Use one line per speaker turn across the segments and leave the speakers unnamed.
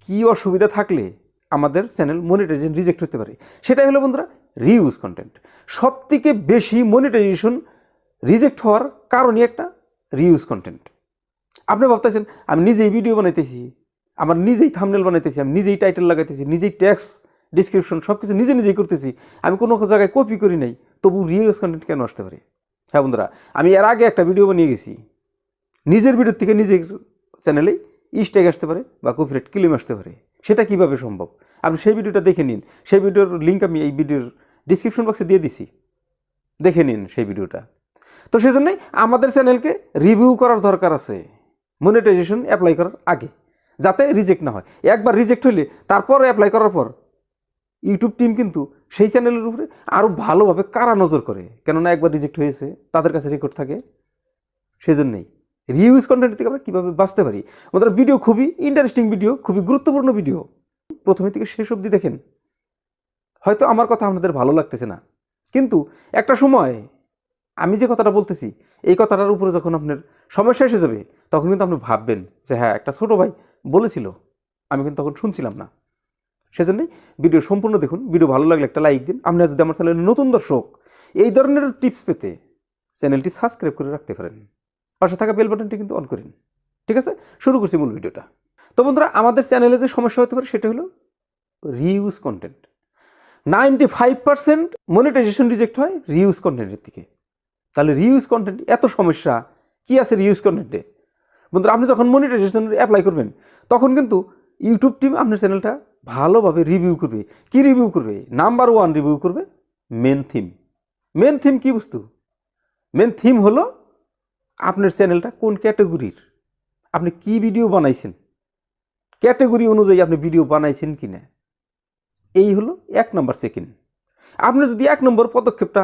কি অসুবিধা থাকলে আমাদের চ্যানেল মনিটাইজেশন রিজেক্ট হতে পারে, সেটাই হলো বন্ধুরা রিউজ কন্টেন্ট। সবথেকে বেশি মনিটাইজেশন রিজেক্ট হওয়ার কারণই একটা রিউজ কন্টেন্ট। আপনি ভাবতেছেন আমি নিজেই ভিডিও বানাইতেছি, আমার নিজেই থাম্বনেল বানাইতেছি, আমি নিজেই টাইটেল লাগাইতেছি, নিজেই ট্যাক্স ডিসক্রিপশন সব কিছু নিজেই করতেছি, আমি কোনো জায়গায় কপি করি নাই, তবু রিউজ কন্টেন্ট কেন আসতে পারে? হ্যাঁ বন্ধুরা, আমি এর আগে একটা ভিডিও বানিয়ে গেছি, নিজের ভিডিওর থেকে নিজের চ্যানেলেই স্ট্রাইক আসতে পারে বা কপিরাইট ক্লেম আসতে পারে। সেটা কিভাবে সম্ভব আপনি সেই ভিডিওটা দেখে নিন। সেই ভিডিওর লিঙ্ক আমি এই ভিডিওর ডিসক্রিপশন বক্সে দিয়ে দিছি, দেখে নিন সেই ভিডিওটা। তো সেজন্যই আমাদের চ্যানেলকে রিভিউ করার দরকার আছে মনিটাইজেশন অ্যাপ্লাই করার আগে, যাতে রিজেক্ট না হয়। একবার রিজেক্ট হইলে তারপর অ্যাপ্লাই করার পর ইউটিউব টিম কিন্তু সেই চ্যানেলের উপরে আরও ভালোভাবে কারা নজর করে, কেননা একবার রিজেক্ট হয়েছে, তাদের কাছে রেকর্ড থাকে। সেজন্যই রিউজ কন্টেন্ট থেকে আমরা কীভাবে বাঁচতে পারি। আমাদের ভিডিও খুবই ইন্টারেস্টিং ভিডিও, খুবই গুরুত্বপূর্ণ ভিডিও, প্রথমে থেকে শেষ অবধি দেখেন। হয়তো আমার কথা আপনাদের ভালো লাগতেছে না, কিন্তু একটা সময় আমি যে কথাটা বলতেছি এই কথাটার উপরে যখন আপনার সমস্যা এসে যাবে, তখন কিন্তু আপনি ভাববেন যে হ্যাঁ, একটা ছোটো ভাই বলেছিল, আমি কিন্তু তখন শুনছিলাম না। সেজন্যই ভিডিও সম্পূর্ণ দেখুন। ভিডিও ভালো লাগলে একটা লাইক দিন। আপনি যদি আমার চ্যানেলের নতুন দর্শক, এই ধরনের টিপস পেতে চ্যানেলটি সাবস্ক্রাইব করে রাখতে পারেন, পাশে থাকা বেল বাটনটি কিন্তু অন করেন। ঠিক আছে, শুরু করছি মূল ভিডিওটা। তো বন্ধুরা, আমাদের চ্যানেলে যে সমস্যা হতে পারে সেটা হলো রিউজ কন্টেন্ট। 95% মনিটাইজেশন রিজেক্ট হয় রিউজ কন্টেন্টের থেকে। তাহলে রিউজ কন্টেন্ট এত সমস্যা কি আছে রিউজ কন্টেন্টে? বন্ধুরা, আপনি যখন মনিটাইজেশন অ্যাপ্লাই করবেন, তখন কিন্তু ইউটিউব টিম আপনার চ্যানেলটা ভালোভাবে রিভিউ করবে। কি রিভিউ করবে? নাম্বার 1 রিভিউ করবে মেন থিম। মেন থিম কি বস্তু? মেন থিম হলো আপনার চ্যানেলটা কোন ক্যাটাগরির, আপনি কি ভিডিও বানাইছেন, ক্যাটাগরি অনুযায়ী আপনি ভিডিও বানাইছেন কি না, এই হলো 1 নম্বর চেক ইন। আপনি যদি 1 নম্বর পদক্ষেপটা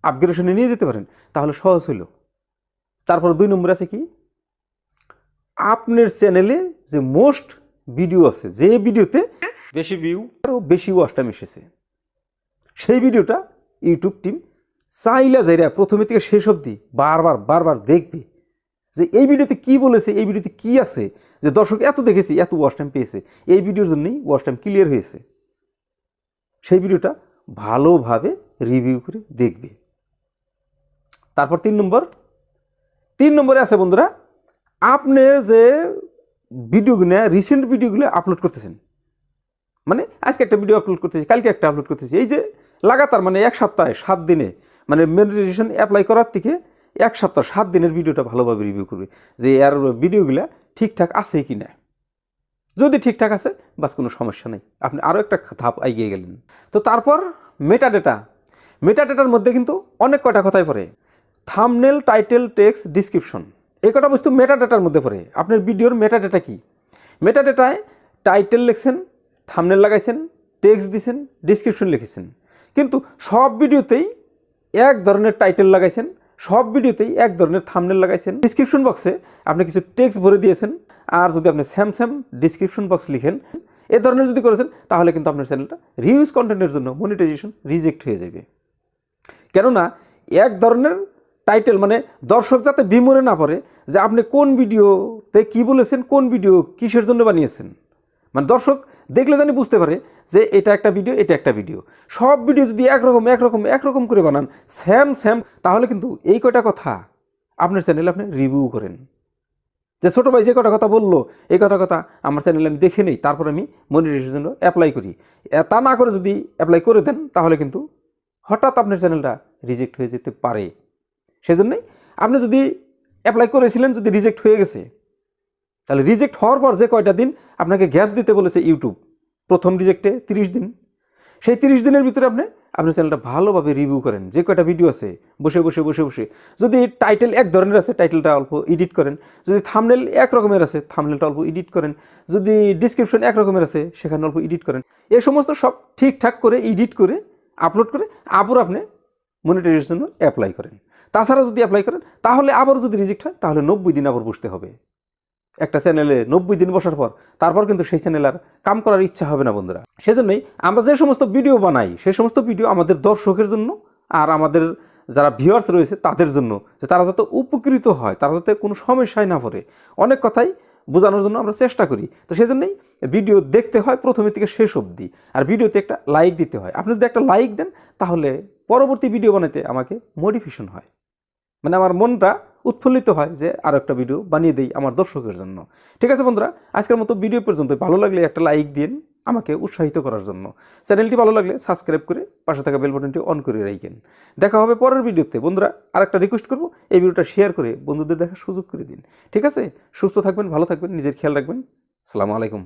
আপগ্রেডেশনে নিয়ে যেতে পারেন, তাহলে সহজ হইল। তারপর 2 নম্বর আছে কি, আপনার চ্যানেলে যে মোস্ট ভিডিও আছে, যে ভিডিওতে বেশি ভিউ আরও বেশি ওয়াচ টাইম এসেছে, সেই ভিডিওটা ইউটিউব টিম চাইলা যাইরা প্রথমে থেকে শেষ অবধি বারবার দেখবে যে এই ভিডিওতে কি বলেছে, এই ভিডিওতে কি আছে, যে দর্শক এত দেখেছে, এত ওয়াচ টাইম পেয়েছে, এই ভিডিওর জন্যই ওয়াচ টাইম ক্লিয়ার হয়েছে। সেই ভিডিওটা ভালোভাবে রিভিউ করে দেখবে। তারপর 3 নম্বরে আছে বন্ধুরা, আপনি যে ভিডিওগুলো রিসেন্ট ভিডিওগুলো আপলোড করতেছেন, মানে আজকে একটা ভিডিও আপলোড করতেছি, কালকে একটা আপলোড করতেছি, এই যে লাগাতার মানে 1 সপ্তাহে 7 দিনে, মানে মনিটাইজেশন অ্যাপ্লাই করার থেকে 1 সপ্তাহ 7 দিনের ভিডিওটা ভালোভাবে রিভিউ করবে যে এর ভিডিওগুলো ঠিকঠাক আছে কি না। যদি ঠিকঠাক আছে, বাস কোনো সমস্যা নেই, আপনি আরও একটা ধাপ এগিয়ে গেলেন। তো তারপর মেটাডেটার মধ্যে কিন্তু অনেক কয়টা কথাই পড়ে। থাম্বনেল, টাইটেল, টেক্সট, ডিসক্রিপশন, এই কটা বস্তু মেটাডেটার মধ্যে পড়ে। আপনার ভিডিওর মেটাডেটা কি? মেটাডেটায় টাইটেল লিখছেন, থাম্বনেল লাগাইছেন, টেক্সট দিছেন, ডিসক্রিপশন লিখেছেন, কিন্তু সব ভিডিওতেই এক ধরনের টাইটেল লাগাইছেন, সব ভিডিওতেই এক ধরনের থাম্বনেল লাগাইছেন, ডিসক্রিপশন বক্সে আপনি কিছু টেক্সট ভরে দিয়েছেন, আর যদি আপনি সেম ডিসক্রিপশন বক্স লিখেন, এ ধরনের যদি করেছেন, তাহলে কিন্তু আপনার চ্যানেলটা রিউজ কন্টেন্টের জন্য মনিটাইজেশন রিজেক্ট হয়ে যাবে। কেননা এক ধরনের টাইটেল মানে দর্শক যাতে বিমরে না পড়ে যে আপনি কোন ভিডিওতে কি বলেছেন, কোন ভিডিও কিসের জন্য বানিয়েছেন, মানে দর্শক দেখলে জানি বুঝতে পারে যে এটা একটা ভিডিও, এটা একটা ভিডিও। সব ভিডিও যদি একরকম করে বানান, সেম, তাহলে কিন্তু এই কয়টা কথা আপনার চ্যানেলে আপনি রিভিউ করেন যে ছোটো ভাই যে কটা কথা বললো, এই কথা আমার চ্যানেলে আমি দেখে নেই, তারপর আমি মনিটাইজেশনের জন্য অ্যাপ্লাই করি। তা না করে যদি অ্যাপ্লাই করে দেন, তাহলে কিন্তু হঠাৎ আপনার চ্যানেলটা রিজেক্ট হয়ে যেতে পারে। সেজন্যই আপনি যদি অ্যাপ্লাই করেছিলেন, যদি রিজেক্ট হয়ে গেছে, তাহলে রিজেক্ট হওয়ার পর যে কয়টা দিন আপনাকে গ্যাপস দিতে বলেছে ইউটিউব, প্রথম রিজেক্টে 30 দিন, সেই 30 দিনের ভিতরে আপনি আপনার চ্যানেলটা ভালোভাবে রিভিউ করেন। যে কয়টা ভিডিও আছে বসে যদি টাইটেল এক ধরনের আছে, টাইটেলটা অল্প এডিট করেন, যদি থাম্বনেল এক রকমের আছে, থাম্বনেলটা অল্প এডিট করেন, যদি ডিসক্রিপশন এক রকমের আছে, সেখানে অল্প এডিট করেন। এই সমস্ত সব ঠিকঠাক করে এডিট করে আপলোড করে আবার আপনি মনিটাইজেশনের জন্য অ্যাপ্লাই করেন। তাছাড়া যদি অ্যাপ্লাই করেন, তাহলে আবার যদি রিজেক্ট হয়, তাহলে 90 দিন আবার বসতে হবে। একটা চ্যানেলে 90 দিন বসার পর তারপর কিন্তু সেই চ্যানেল আর কাম করার ইচ্ছা হবে না বন্ধুরা। সেজন্যই আমরা যে সমস্ত ভিডিও বানাই, সেই সমস্ত ভিডিও আমাদের দর্শকের জন্য আর আমাদের যারা ভিউয়ার্স রয়েছে তাদের জন্য, যে তারা যাতে উপকৃত হয়, তারা যাতে কোনো সমস্যায় না পড়ে। অনেক কথাই বোঝানোর জন্য আমরা চেষ্টা করি। তো সেজন্যই ভিডিও দেখতে হয় প্রথমে থেকে শেষ অবধি, আর ভিডিওতে একটা লাইক দিতে হয়। আপনি যদি একটা লাইক দেন তাহলে পরবর্তী ভিডিও বানাতে আমাকে মোটিভেশন হয়, মানে আমার মনটা উৎফুল্লিত হয় যে আরও একটা ভিডিও বানিয়ে দেই আমার দর্শকের জন্য। ঠিক আছে বন্ধুরা, আজকের মতো ভিডিও পর্যন্ত। ভালো লাগলে একটা লাইক দিন আমাকে উৎসাহিত করার জন্য। চ্যানেলটি ভালো লাগলে সাবস্ক্রাইব করে পাশে থাকা বেল বাটনটি অন করে রাখেন। দেখা হবে পরের ভিডিওতে। বন্ধুরা, আরেকটা রিকোয়েস্ট করবো, এই ভিডিওটা শেয়ার করে বন্ধুদের দেখার সুযোগ করে দিন। ঠিক আছে, সুস্থ থাকবেন, ভালো থাকবেন, নিজের খেয়াল রাখবেন। আসসালামু আলাইকুম।